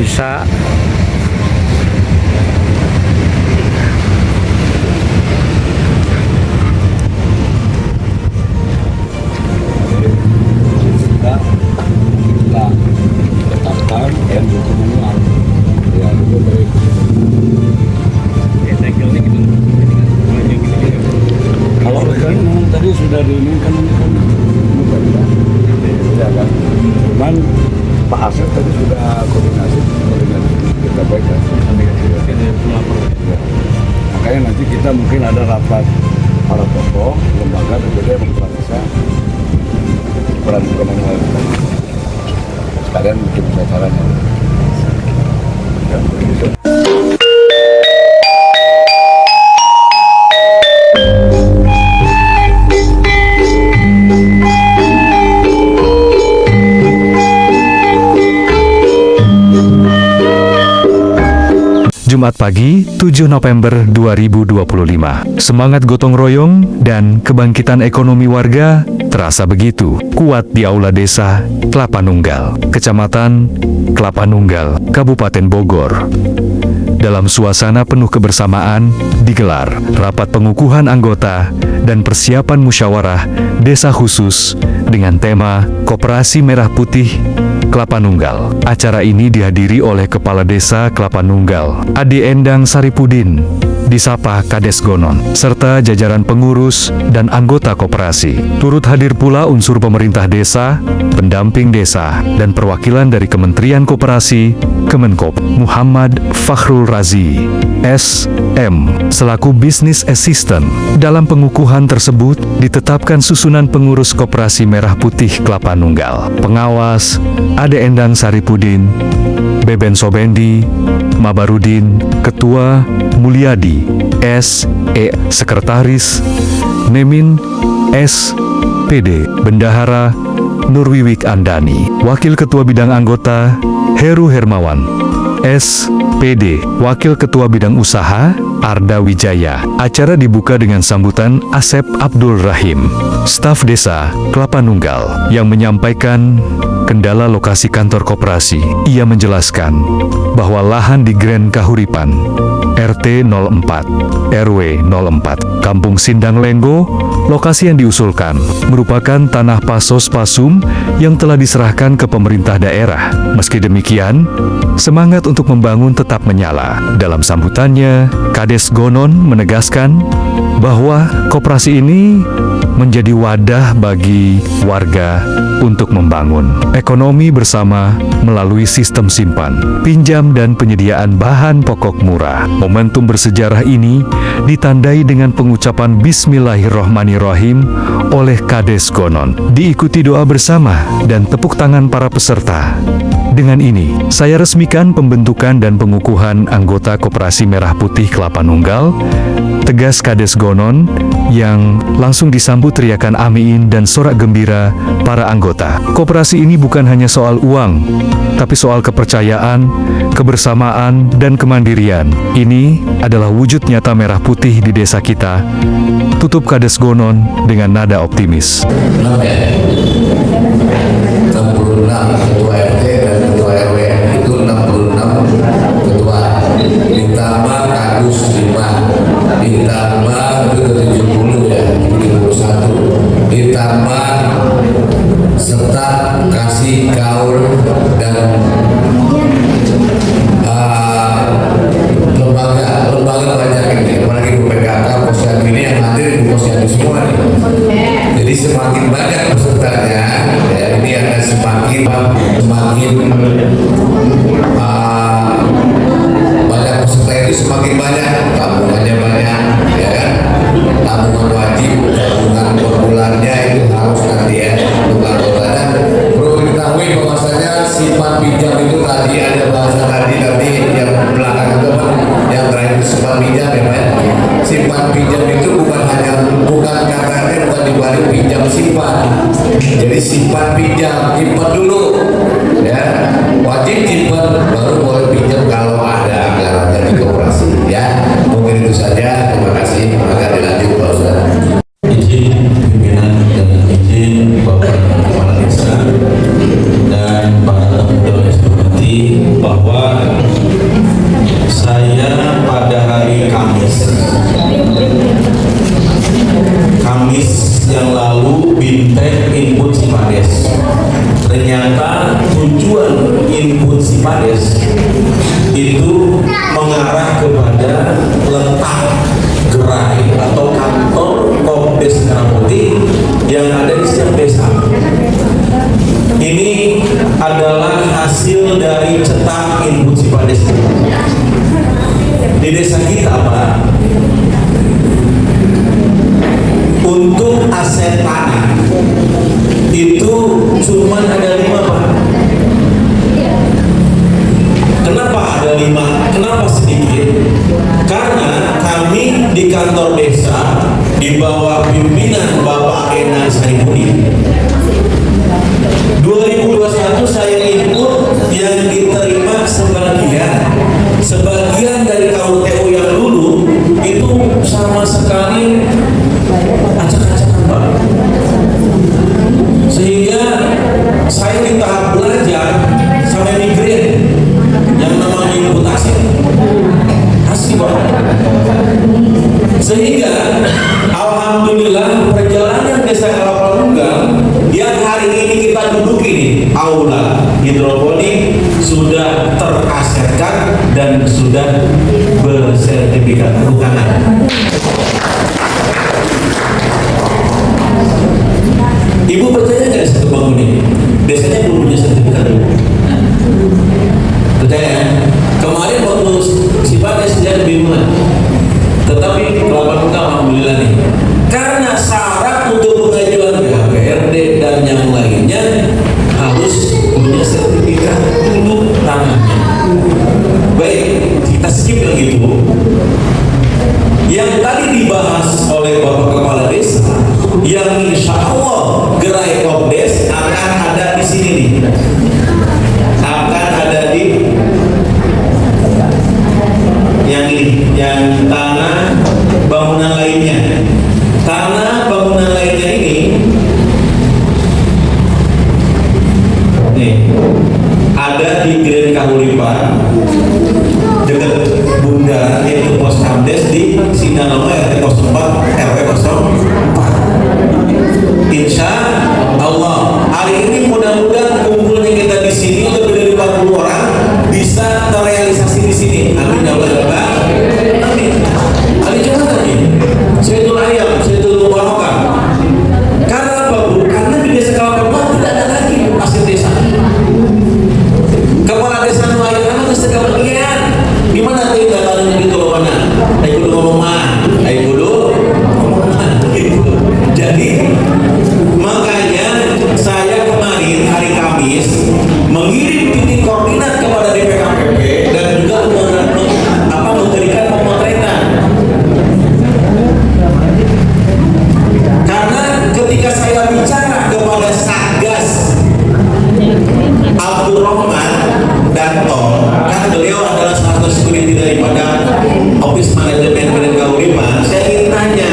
bisa kita tetapkan dan dokumennya ya lebih baik. ya saya kira ini gitu. Kalau kan tadi sudah diinginkan ini kan bukan ya kan. Cuman Pak Asep tadi sudah koordinasi kita baik ya. Ya. Makanya nanti kita mungkin ada rapat para tokoh, lembaga, DPD, pemerintah desa, peran yang sekalian bikin acaranya. Ya, begitu. Jumat pagi, 7 November 2025. Semangat gotong royong dan kebangkitan ekonomi warga terasa begitu kuat di Aula Desa Kelapa Nunggal, Kecamatan Kelapa Nunggal, Kabupaten Bogor. Dalam suasana penuh kebersamaan, digelar rapat pengukuhan anggota dan persiapan musyawarah desa khusus dengan tema Koperasi Merah Putih Kelapa Nunggal. Acara ini dihadiri oleh Kepala Desa Kelapa Nunggal, Ade Endang Saripudin, disapa Kades Gonon, serta jajaran pengurus dan anggota koperasi. Turut hadir pula unsur pemerintah desa, pendamping desa, dan perwakilan dari Kementerian Koperasi, Kemenkop, Muhammad Fakhrul Razi, SM, selaku Business Assistant. Dalam pengukuhan tersebut, ditetapkan susunan pengurus Koperasi Merah Putih Kelapa Nunggal. Pengawas, Ade Endang Saripudin, Beben Sobendi, Mabarudin, Ketua, Mulyadi, S.E. Sekretaris, Nemin, S.PD, Bendahara, Nurwiwik Andani, Wakil Ketua Bidang Anggota, Heru Hermawan, S.PD, Wakil Ketua Bidang Usaha, Arda Wijaya. Acara dibuka dengan sambutan Asep Abdul Rahim, staf desa Kelapa Nunggal, yang menyampaikan kendala lokasi kantor koperasi. Ia menjelaskan bahwa lahan di Grand Kahuripan, RT 04, RW 04, Kampung Sindang Lenggo, lokasi yang diusulkan merupakan tanah Pasos Pasum yang telah diserahkan ke pemerintah daerah. Meski demikian, semangat untuk membangun tetap menyala. Dalam sambutannya, Kades Gonon menegaskan bahwa koperasi ini menjadi wadah bagi warga untuk membangun ekonomi bersama melalui sistem simpan, pinjam, dan penyediaan bahan pokok murah. Momentum bersejarah ini ditandai dengan pengucapan Bismillahirrohmanirrohim oleh Kades Gonon, diikuti doa bersama dan tepuk tangan para peserta. Dengan ini, saya resmikan pembentukan dan pengukuhan anggota Koperasi Merah Putih Kelapa Nunggal, tegas Kades Gonon, yang langsung disambut teriakan amin dan sorak gembira para anggota. Koperasi ini bukan hanya soal uang, tapi soal kepercayaan, kebersamaan, dan kemandirian. Ini adalah wujud nyata merah putih di desa kita, tutup Kades Gonon dengan nada optimis. 66 ketua RT dan ketua RW, itu 66 ketua, ditambah kadus 5, ditambah itu 70 ya, 71, ditambah serta kasih kaul dan lembaga banyak ini, apalagi PKK, posyandu ini yang hadir di posyandu semua nih. Jadi semakin banyak pesertanya, ya, ini akan semakin banyak peserta itu semakin banyak, tabungannya banyak, ya kan? Tabungan wajib, tabungan per bulannya itu harus nanti ya untuk anggota. Dan perlu diketahui bahwasanya simpan pinjam itu tadi ada bahasa tadi yang belakang itu yang terakhir simpan pinjam ya Pak. Simpan pinjam itu bukan katanya bukan dibalik pinjam simpan. Jadi simpan pinjam, simpan dulu ya, wajib simpan baru boleh pinjam kalau ada anggarannya di koperasi ya. Mungkin itu saja, terima kasih. Maka dilanjut Pak Ustaz. Izin pimpinan dan izin Bapak Kepala Desa dan para tamu yang saya hormati bahwa ini adalah hasil dari cetak input Sipades. Di desa kita, Pak, untuk aset tanah itu cuma ada 5, Pak. Kenapa ada 5? Kenapa sedikit? Karena kami di kantor desa di bawah pimpinan Bapak Enan Saifuddin 2021 saya input yang diterima sebagian dari KUTU yang dulu itu sama sekali acak-acakan, Pak. Sehingga saya di tahap belajar sampai migrain yang namanya input asli, Pak. Sehingga alhamdulillah perjalanan desa Kelapa Nunggal yang hari ini kita duduk ini aula hidroponik sudah terasetkan dan sudah bersertifikat perhutanan. Ibu percaya nggak desa Kebangun ini? Desanya belum punya sertifikat. Percaya? Kemarin waktu Sipades dia kebingungan. Tetapi Kelapa Nunggal alhamdulillah nih. Karena syarat untuk pengajuan BHPRD dan yang lainnya harus punya sertifikat dulu tanahnya. Baik, kita skip yang itu. Yang tadi dibahas oleh Bapak Kepala Desa, yang insya Allah gerai Kopdes akan ada di sini nih. Akan ada di yang ini, yang tanah bangunan lainnya. Tanah bangunan lainnya ini nih ada di Grand Kahuripan dekat Bundaran, yaitu pos Kamdes di Sindanama RT 04 RW 04. Insya Allah hari ini mudah-mudahan kumpulnya kita di sini lebih dari 40 orang bisa terrealisasi di sini. Amin ya Allah. Amin. Hari Jumat tadi Sayyidul Ayam, Sayyidul Mubarakah. Karena apa, Bu? Karena di desa Kelapa Nunggal tidak ada lagi aset desa. Kepala desa nelayan itu sekebagian. Gimana tuh datanya gitu loh, mana? Ayo kudu ngomongan, ayo kudu ngomongan gitu. Jadi makanya saya kemarin hari Kamis mengirim titik koordinat kepada DPKPP dan juga memberikan pemotretan. Karena ketika saya bicara kepada Satgas Abdul Rahman Danto, kan beliau adalah salah satu security daripada Office Manajemen Grand Kahuripan, saya ingin tanya,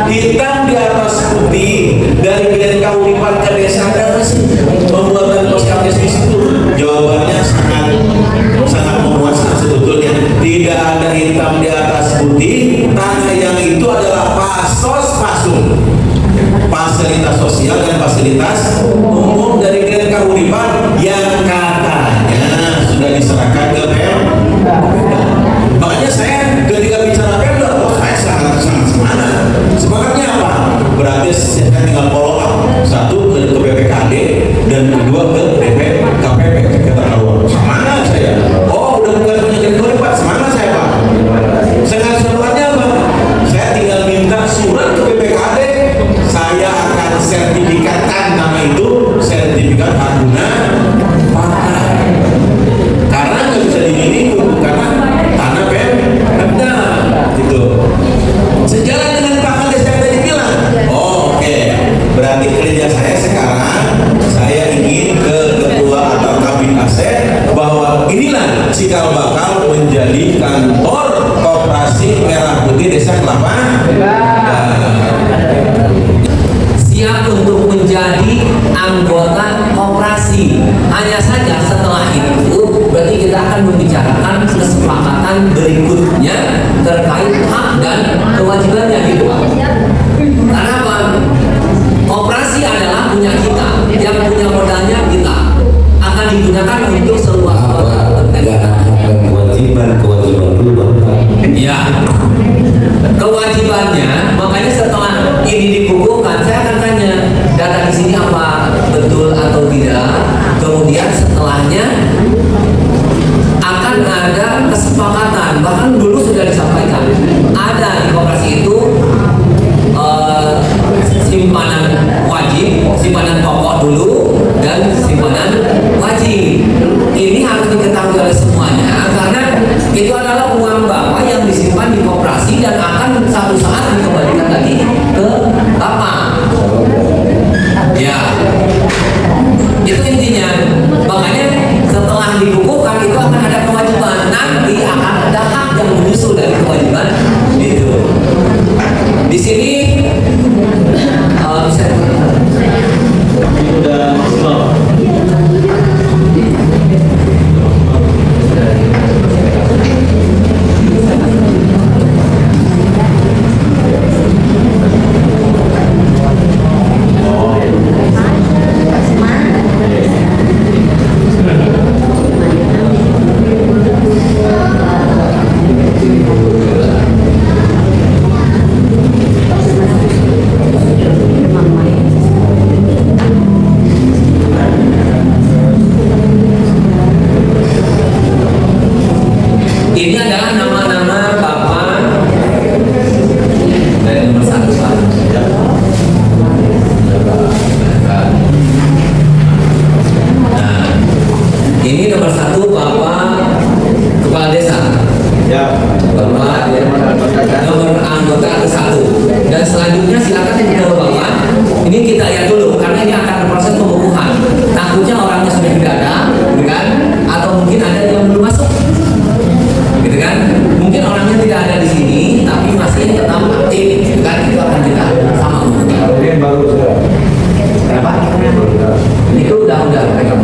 hitam di atas putih dari Grand Kahuripan ke desa ada sih pembuatan pos Kamdes di situ? Jawabannya sangat memuaskan sebetulnya. Tidak ada hitam di atas putih. Tanah yang itu adalah pasos pasung, fasilitas sosial dan fasilitas umum dari Grand Kahuripan yang katanya sudah diserahkan ke Pemda. Makanya saya ketika bicara Pemda, saya sangat semangat. Semangatnya apa? Berarti saya tinggal follow up. Satu ke BPKD dan kedua ke BPKPP. Kata awal semangat saya. Oh, udah mulai punya Grand Kahuripan, semangat saya, Pak. Semangatnya apa? Saya tinggal minta surat ke BPKD. Saya akan sertifikatkan nama itu sertifikat hak guna pakai. Karena nggak bisa digini karena tanah Pemda gitu. Sejalan dengan Pak Kades yang tadi bilang. Oh, oke. Berarti kerja saya sekarang saya ingin ke ketua atau kabin aset bahwa inilah cikal bakal menjadi kantor Koperasi Merah Putih Desa Kelapa siap untuk menjadi anggota koperasi. Hanya saja setelah itu berarti kita akan membicarakan kesepakatan berikutnya terkait hak dan kewajibannya gitu, Pak. Karena apa? Koperasi adalah punya kita, yang punya modalnya kita, akan digunakan untuk seluas negara dan kewajiban dulu, Bapak. ya, kewajibannya. Makanya setelah ini dikukuhkan, saya akan tanya data di sini apa betul atau tidak. Kemudian setelahnya akan ada kesepakatan, bahkan dulu sudah disampaikan ada di koperasi itu simpanan wajib, simpanan pokok dulu dan simpanan wajib. Ini harus diketahui oleh semuanya karena itu adalah uang Bapak yang disimpan di koperasi dan akan satu saat dikembalikan lagi ke Bapak. Ya, itu intinya. Makanya setelah dikukuhkan itu akan ada kewajiban, nanti akan ada hak yang menyusul dari kewajiban itu. Di sini bisa udah maksimal. ini adalah nama-nama Bapak dari nomor 1 Pak. Nah, ini nomor 1 Bapak Kepala Desa. Ya. Bapak nomor anggota ke-1. Dan selanjutnya silakan yang ke Bapak. Ini kita lihat dulu karena ini akan proses pengukuhan. Takutnya orangnya sudah tidak ada, gitu kan? Atau mungkin ada yang belum masuk. Gitu kan? Mungkin orangnya tidak ada di sini tapi masih tetap aktif, gitu kan? Itu akan kita sama mengukuhkan. Ini baru sudah. Kenapa? Itu udah pegang.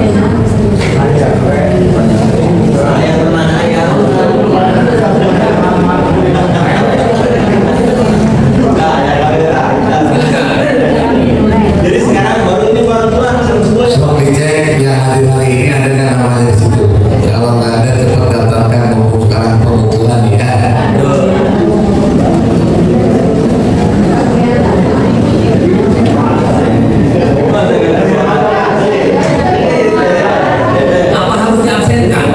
Saya pernah Jadi sekarang baru ini baru pulang semua. Sebab dicek yang hadir hari ini ada nggak namanya di situ. Kalau nggak ada cepat daftarkan sekarang pengukuhan ya. Apa harus diabsenkan?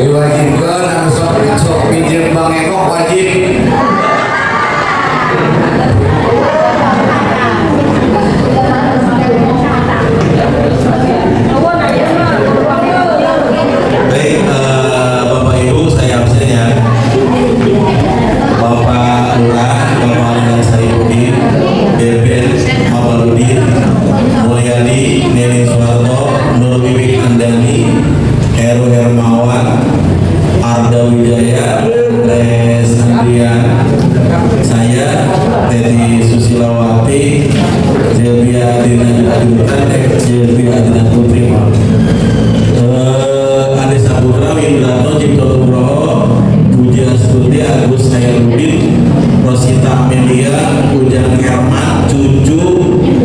Diwajibkan langsung pinjam Bang Eko wajib. Baik, Bapak Ibu saya absen ya. Bapak Lurah, Bapak Alinan Saripudin, Beben, Mabaludin, Mulyadi, Nelin Soeharto, Nur Wiwik Andani, Heru Hermawan, Arda Wijaya, Les Andrian, saya, Teti Susilawati, Zelvia Adina Putri, Ade Saputra, Windrano, Cipto Nugroho, Puja Stuti, Agus Hayaludin, Rosita Amelia, Ujang Herman, Cucu,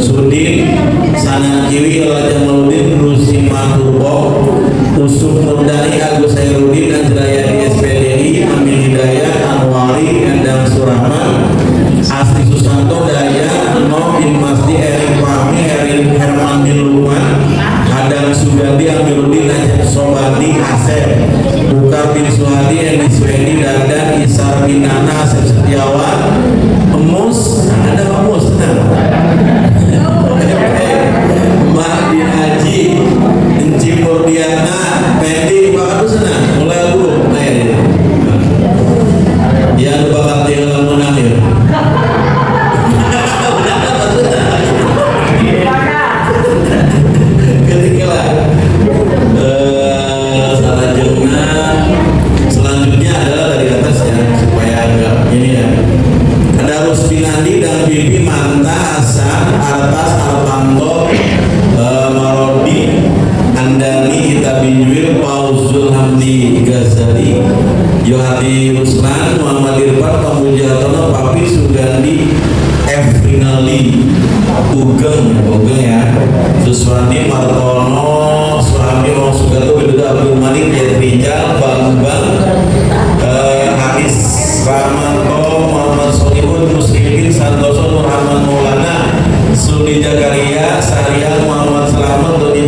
Sudin, Sanan Kiwi, Elaja Maludin, Rusima Turbo, Usuk Nurdani, Agus Hayaludin, Anjrayani SPDI, Amin Hidayat, Anwari, Endang Surahman, Asri Susanto, Daya, Nom, Inmasdi, Erik Fahmi, Erik Herman bin Lukman, Adam Sugandi, Amiruddin, Najib Sobandi, Asep, Bukar bin Suhadi, Endi Swendi, Dadan, Isar bin Nana, Asep Setiawan, Emus, ada Emus, Mahdi Haji, Enci Murdiana, Pendi, Pak Adu sana, mulai dulu, ya ada bakat dia lamun akhir. Selanjutnya adalah dari atas ya supaya agak ini ya. Ada Ruspinandi dan Bibi Manta Hasan Artas Artanto Marodi Andani Ita Binjuil Pauzul Hamdi Ghazali Yohadi Ruslan Muhammad Irfan Pamujatono Papi Sugandi Efrinali Ugeng ya Suswandi Martono Suami Mau Sugato Widodo Abdul Malik Yatrijal Bambang Haris Ramanto Muhammad Solihun Muslimin Santoso Nurhaman Maulana Suli Jakaria Sarian Muhammad Selamat Doni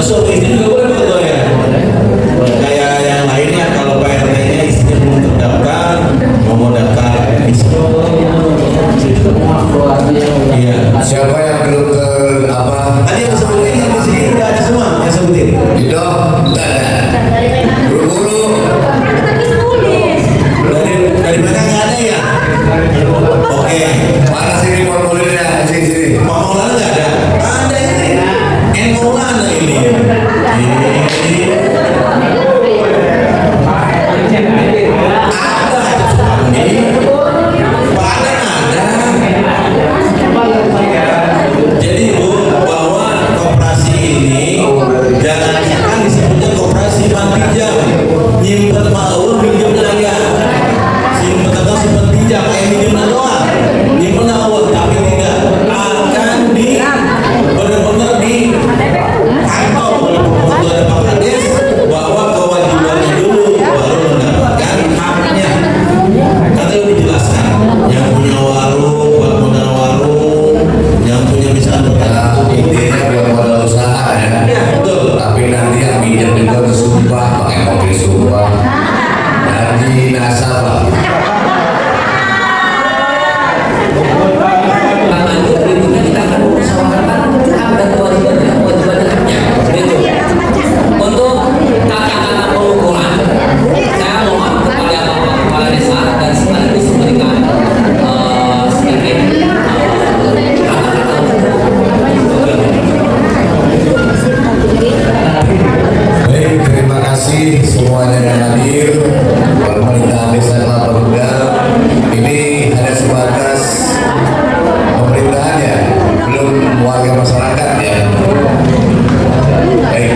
suami istri juga boleh betul ya? Kayak yang lainnya kalau PRT-nya istrinya belum terdaftar, mau daftar istri. Iya. Siapa yang belum Tadi yang sebutin di sini udah ada semua yang sebutin. Itu ada. Buru-buru. Dari mana nggak ada ya? Oke. Mana sini formulirnya? Sini. Pak Maulana nggak ada? Ada ini. Maulana ini. Jadi Bu, bahwa koperasi ini jangan disebutnya koperasi pinjam, nyimpen mau pinjam lagi, simpen atau simpen pinjam kayak pinjam doang, nyimpen awal tapi tidak akan benar-benar di kantor oleh Pak Kades bahwa kewajibannya dulu baru mendapatkan haknya. Kata lebih dijelaskan, yang punya warung buat modal warung, yang punya misalnya Intinya buat modal usaha ya. ya betul. Tapi nanti yang minjem juga bersumpah, pakai mobil sumpah. Dari nasabah. Lanjut berikutnya kita akan musyawarahkan hak dan kewajibannya haknya. Itu. Untuk kata-kata pengukuran, saya mohon kepada Bapak Kepala Desa dan sekaligus memberikan sedikit Baik, terima kasih semuanya yang hadir. Pemerintahan Desa Kelapa Muda ini hanya sebatas pemerintahan ya, belum warga masyarakat ya. Baik.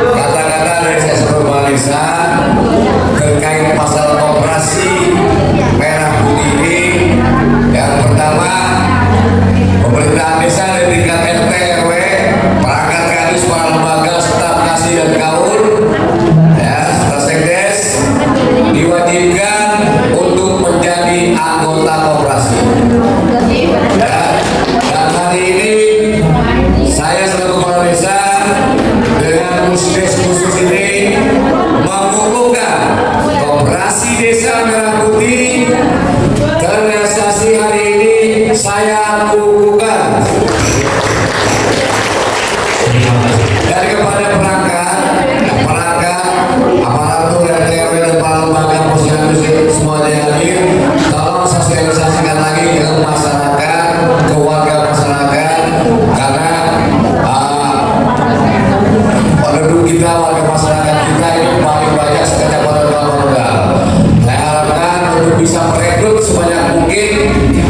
Kata-kata dari saya seluruh Desa terkait masalah koperasi merah putih ini, yang pertama pemerintahan desa dari tingkat RT RW, perangkat kadis, para lembaga, staf kasih dan kaul, ya, serta sekdes diwajibkan untuk menjadi anggota koperasi. Ya, dan hari ini saya selaku kepala desa dengan musdes khusus ini mengukuhkan koperasi desa merah putih terrealisasi hari ini saya kukuhkan. Dan kepada perangkat aparatur RT RW dan para lembaga posyandu semuanya yang hadir, tolong sosialisasikan lagi ke masyarakat, ke warga masyarakat, karena penduduk kita, warga masyarakat kita ini paling banyak sekecamatan Kelapa Muda. Saya harapkan untuk bisa merekrut sebanyak mungkin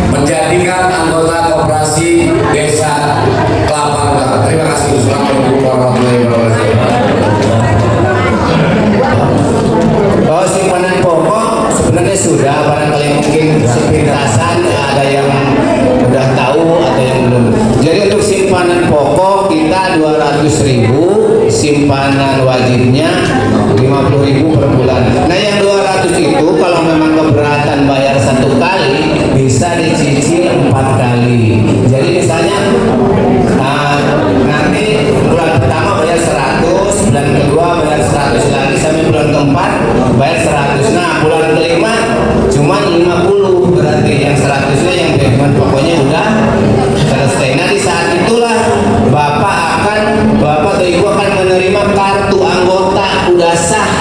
menjadikan anggota koperasi desa Kelapa Muda. Terima kasih. Assalamualaikum warahmatullahi wabarakatuh. Kalau simpanan pokok sebenarnya sudah, barangkali mungkin sepintasan ada yang udah tahu, ada yang belum. Jadi untuk simpanan pokok kita 200.000, simpanan wajibnya 50.000 per bulan. Nah yang 200 itu kalau memang keberatan bayar 1 kali bisa dicicil 4 kali. Jadi misalnya nanti bulan pertama bayar 100, bulan kedua bayar 100 lagi, sampai bulan keempat bayar 100. Nah bulan kelima cuma 50, berarti yang 100-nya yang payment pokoknya udah selesai. Nah di saat itulah bapak atau ibu akan menerima kartu anggota udah sah.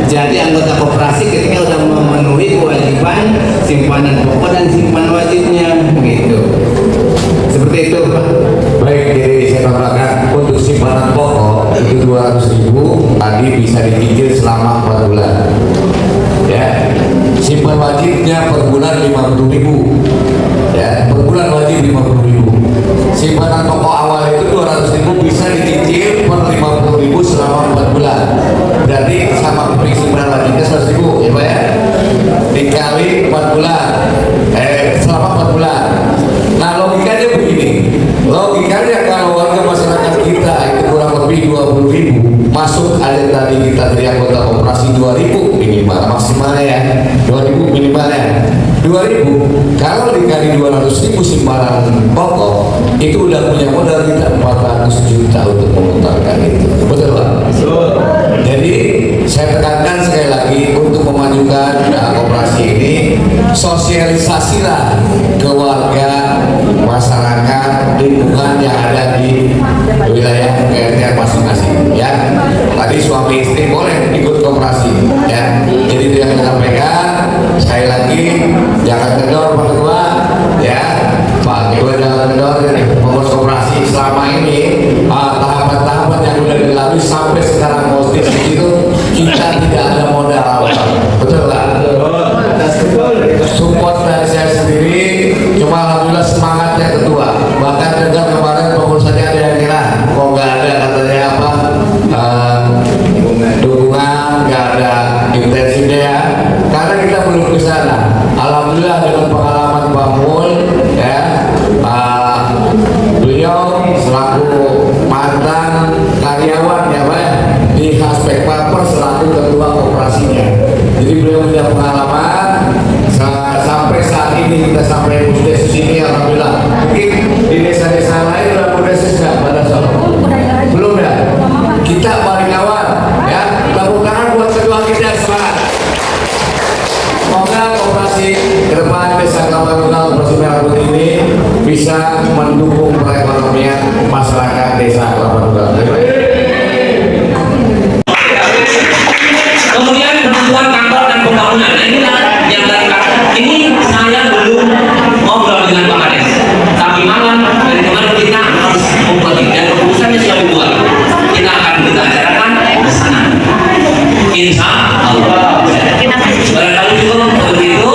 Jadi anggota koperasi ketika udah memenuhi kewajiban simpanan pokok dan simpanan wajibnya gitu. Seperti itu Pak. Baik, jadi saya tambahkan untuk simpanan pokok itu 200.000 tadi bisa dicicil selama 4 bulan. Ya, simpan wajibnya per bulan 50.000. Ya, per bulan wajib 50.000. Simpanan pokok awal itu 200.000 bisa dicicil per 50.000 selama 4 bulan. Berarti sama simpanan wajibnya 100.000 ya Pak ya. Dikali 4 bulan. Selama 4 bulan. Nah logikanya begini, logikanya kalau warga masyarakat kita itu kurang lebih 20.000 masuk ada tadi kita dari anggota koperasi 2.000 minimal, maksimalnya ya 2.000 minimalnya 2.000 2.000 kalau dikali 200.000 simpanan pokok itu udah punya modal kita 400 juta untuk memutarkan itu. Betul Pak? Betul. Jadi saya tekankan sekali lagi untuk memajukan koperasi ini, sosialisasilah ke warga, masyarakat, lingkungan yang ada di wilayah RT masing-masing. Ya, tadi suami istri boleh ikut koperasi. Ya, jadi itu yang kita sampaikan. Sekali lagi, jangan kendor Pak Ketua. Ya, Pak Ketua jangan kendor. Pengurus koperasi selama ini tahapan-tahapan yang sudah dilalui sampai sekarang posisi itu kita tidak ada modal awal. Betul Pak? Support dari saya sendiri, cuma alhamdulillah semangatnya Ketua. Bahkan dengar kemarin pengurusannya ada yang kira kok nggak ada katanya apa dukungan, nggak ada intensifnya ya. Karena kita belum ke sana. Alhamdulillah dengan pengalaman Pak Mul, ya, beliau selaku mantan karyawan ya Pak di aspek paper selaku ketua koperasinya. Jadi beliau punya pengalaman. Sampai saat ini kita sampai Pusdes sini alhamdulillah. Mungkin di desa-desa lain udah Pusdes nggak pada soal belum ya. Kita paling awal ya. Tepuk tangan buat kedua kita semangat. Semoga koperasi ke depan desa Kampung Koperasi Merah Putih ini bisa mendukung perekonomian masyarakat desa Kampung Koperasi. Kemudian kebutuhan kantor dan pembangunan. Nah, inilah yang dari ini saya belum ngobrol dengan Pak Kades. Tapi malam dari kemarin kita harus membuat dan keputusannya sudah dibuat. Kita akan bicarakan di sana. Insya Allah. Barangkali cukup seperti itu.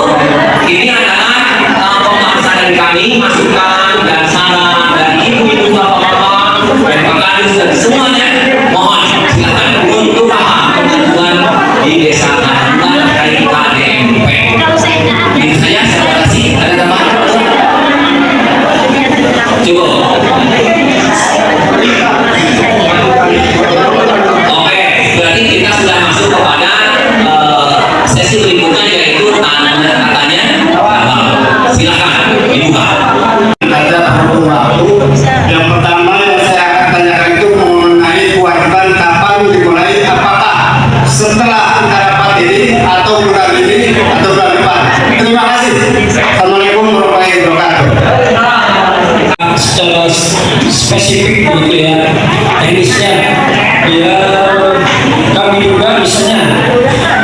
Ini adalah pembahasan dari kami, masukan dan saran dari ibu-ibu bapak-bapak dan Pak Kades dan semuanya. Mohon silakan untuk paham kebutuhan di desa Kampung dari KDMP. Ini saya kasih ada tambahan. Cukup. Oke, berarti kita sudah masuk kepada sesi berikutnya yaitu tanya katanya. Silakan dibuka. Ada perlu waktu. Yang pertama yang saya akan tanyakan itu mengenai kewajiban kapan dimulai, apakah setelah kita rapat ini atau bulan ini atau bulan depan. Terima kasih. Assalamualaikum warahmatullahi wabarakatuh. Secara spesifik gitu ya, teknisnya ya kami juga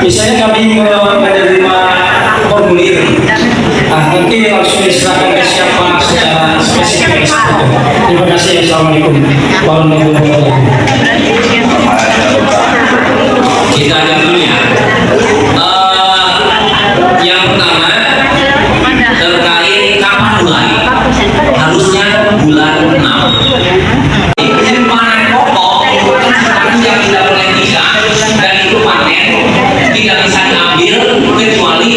misalnya kami menerima formulir, nanti langsung diserahkan ke siapa secara spesifik. Terima kasih. Assalamualaikum warahmatullahi wabarakatuh. Kita lihat dulu ya. Yang pertama terkait kapan mulai, harusnya bulan 6. Simpanan pokok yang tidak boleh bisa dan itu panen tidak bisa diambil kecuali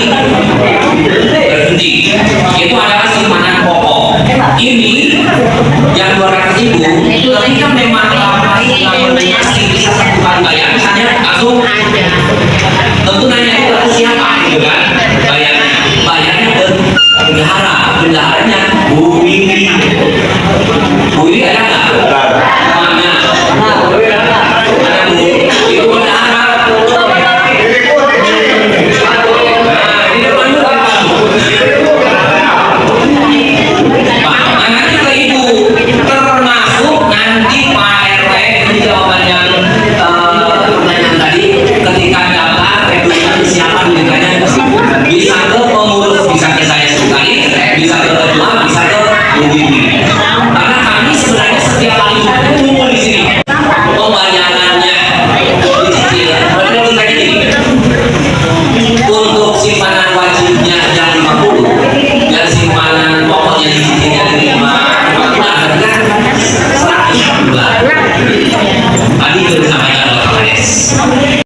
berhenti. Itu adalah simpanan pokok. Ini yang 200.000 ketika memang masih bisa satu kali bayar, misalnya langsung tentu nanya itu siapa gitu kan bayarnya ke bendaharanya Bu Wiwi ada nggak? Mana Bu itu bendahara. Nanti ke ibu termasuk nanti Pak RT di jawaban yang pertanyaan tadi ketika daftar rekrutmen siapa ditanya bisa ke pengurus, bisa ke saya sekali, bisa ke ketua, bisa ke UBI. Karena kami sebenarnya setiap kali kumpul di sini pembayarannya dicicil. Mereka ditanya gini, untuk simpanan wajibnya yang 50 dan simpanan pokoknya dicicilnya 5 berarti kan 100 bulan.